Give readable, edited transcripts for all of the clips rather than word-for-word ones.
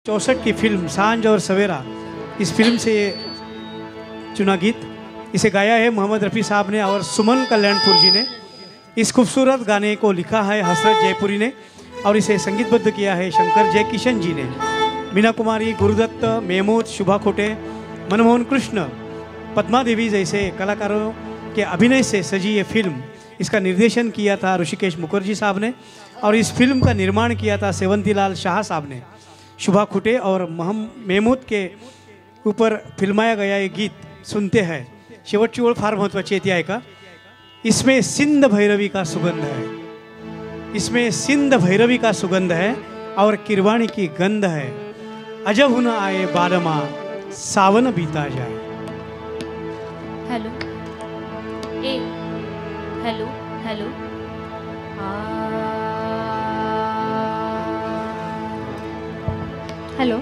64 की फिल्म सांझ और सवेरा, इस फिल्म से ये चुना गीत इसे गाया है मोहम्मद रफ़ी साहब ने और सुमन कल्याणपुर जी ने। इस खूबसूरत गाने को लिखा है हसरत जयपुरी ने और इसे संगीतबद्ध किया है शंकर जयकिशन जी ने। मीना कुमारी, गुरुदत्त, मेहमूद, शुभा खोटे, मनमोहन कृष्ण, पद्मा देवी जैसे कलाकारों के अभिनय से सजी ये फिल्म, इसका निर्देशन किया था ऋषिकेश मुखर्जी साहब ने और इस फिल्म का निर्माण किया था सेवंतीलाल शाह साहब ने। शुभा खुटे और मेहमूद के ऊपर फिल्माया गया ये गीत सुनते हैं। शेवटची ओळ फार महत्त्वाची येते आहे का? इसमें सिंध भैरवी का सुगंध है, इसमें सिंध भैरवी का सुगंध है और किरवाणी की गंध है। अजब न आए बालमा सावन बीता जाए। हेलो ए हेलो हेलो हेलो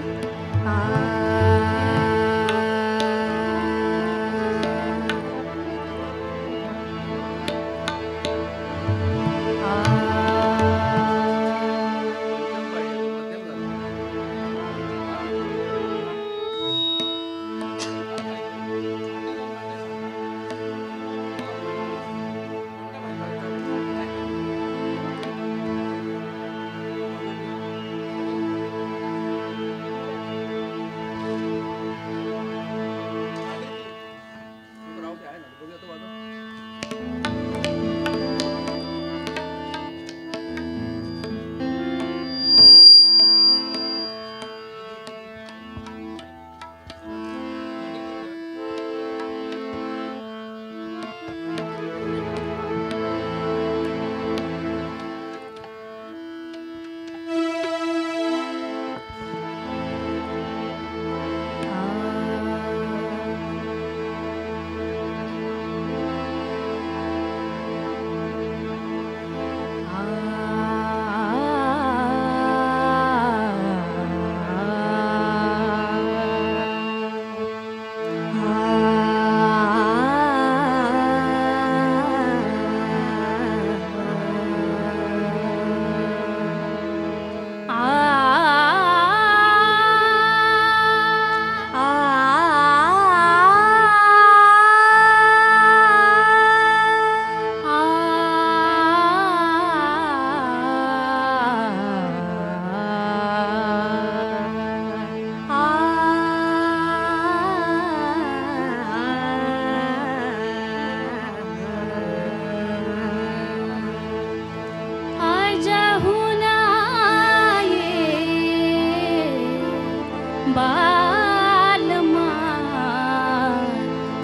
बालमा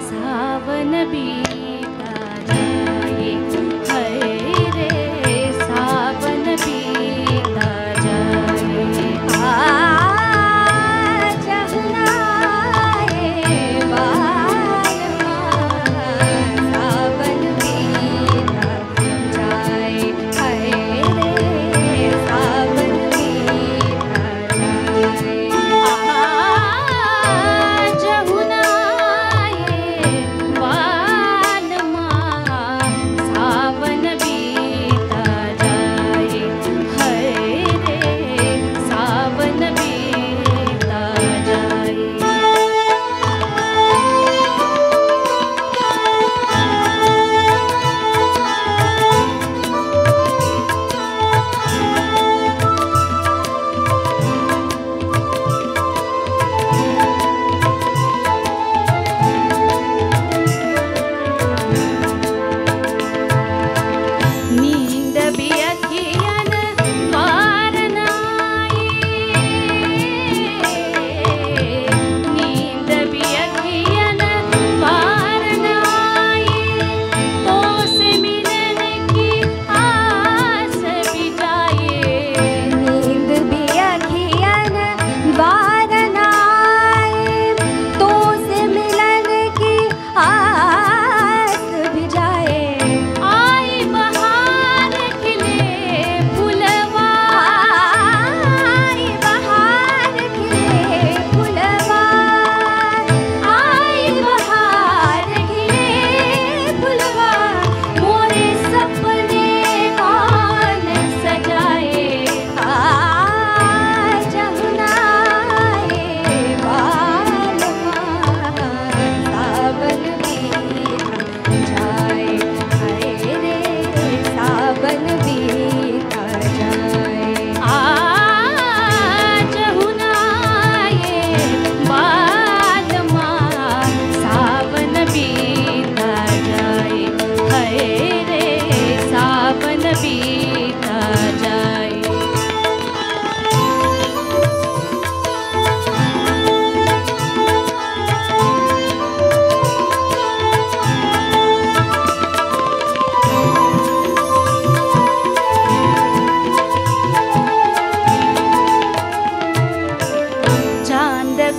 सावन बीता जाए, हाय रे सावन बीता जाए। जब आए बालमा सावन बीता जाए, हाय रे सावन बीता जाए।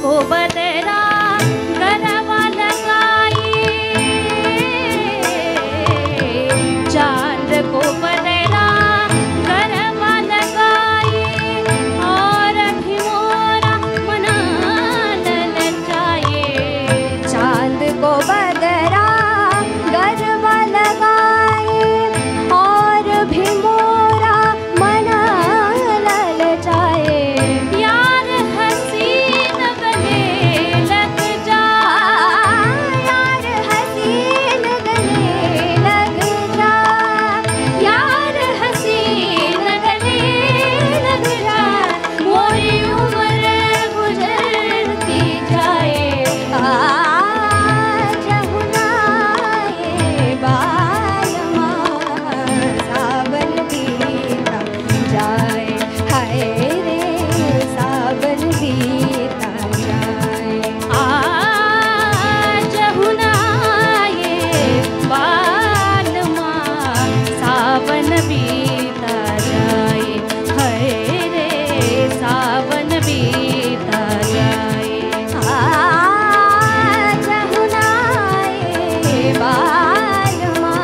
को बदरा गरबा लगाई, चांद को बदरा गरबा लगाई, और भी मोरा मना ललचाए। चांद को बदरा गरबा लगाई, और भी मोरा मना ललचाए। यार हसीन गले लग जा, यार हसीन गले लग जा, यार हसीन गले लग जा। मोरी उम्र गुजरती जाए, जहुनाए बालमा सावन बीता जाए, हाय रे सावन बीता जाए। जहुनाए बालमा सावन बीता जाए, हाय रे सावन बीता जाए। जहुनाए बालमा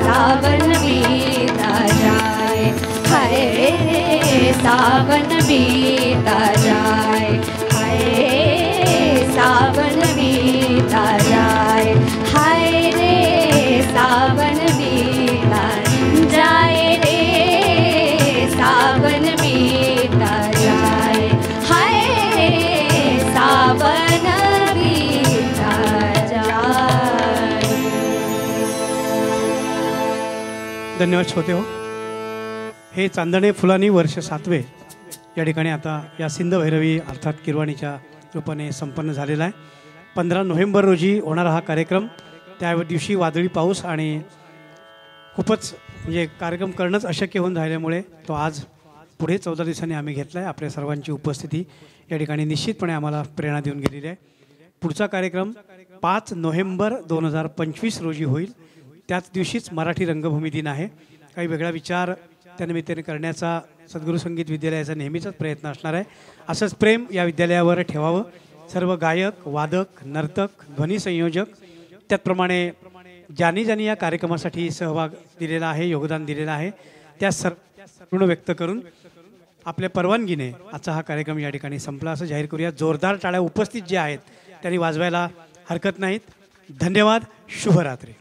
सावन बीता जाए, हाय रे सावन बीता जाए, हाय सावन बीता जाए, हाय रे सावन बीता जाए, रे सावन बीता जाए, हाय सावन बीता जाए। धन्यवाद श्रोते हो. हे चांदणे फुलानी वर्ष 7वे या ठिकाणी आता या सिंध भैरवी अर्थात किरवाणीच्या रूपाने संपन्न झालेला आहे. 15 नोव्हेंबर रोजी होणारा हा कार्यक्रम, त्या दिवशी वादळी पाऊस आणि खूपच म्हणजे कार्यक्रम करणंच अशक्य होऊन राहिल्यामुळे तो आज पुढे 14 दिवसांनी आम्ही घेतला आहे. आपल्या सर्वांची उपस्थिती या ठिकाणी निश्चितपणे आम्हाला प्रेरणा देऊन गेलेली आहे. पुढचा कार्यक्रम 5 नोव्हेंबर 2025 रोजी होईल. त्याच दिवशीच मराठी रंगभूमी दिन आहे. काही वेगळा विचार त्यानिमित्ताने करण्याचा सद्गुरू संगीत विद्यालयाचा नेहमीचाच प्रयत्न असणार आहे. असंच प्रेम या विद्यालयावर ठेवावं. सर्व गायक, वादक, नर्तक, ध्वनी संयोजक, त्याचप्रमाणे ज्यांनी ज्यांनी या कार्यक्रमासाठी सहभाग दिलेला आहे, योगदान दिलेलं आहे, त्या ऋण व्यक्त करून आपल्या परवानगीने आजचा हा कार्यक्रम या ठिकाणी संपला असं जाहीर करूया. जोरदार टाळ्या उपस्थित जे आहेत त्यांनी वाजवायला हरकत नाहीत. धन्यवाद. शुभरात्री.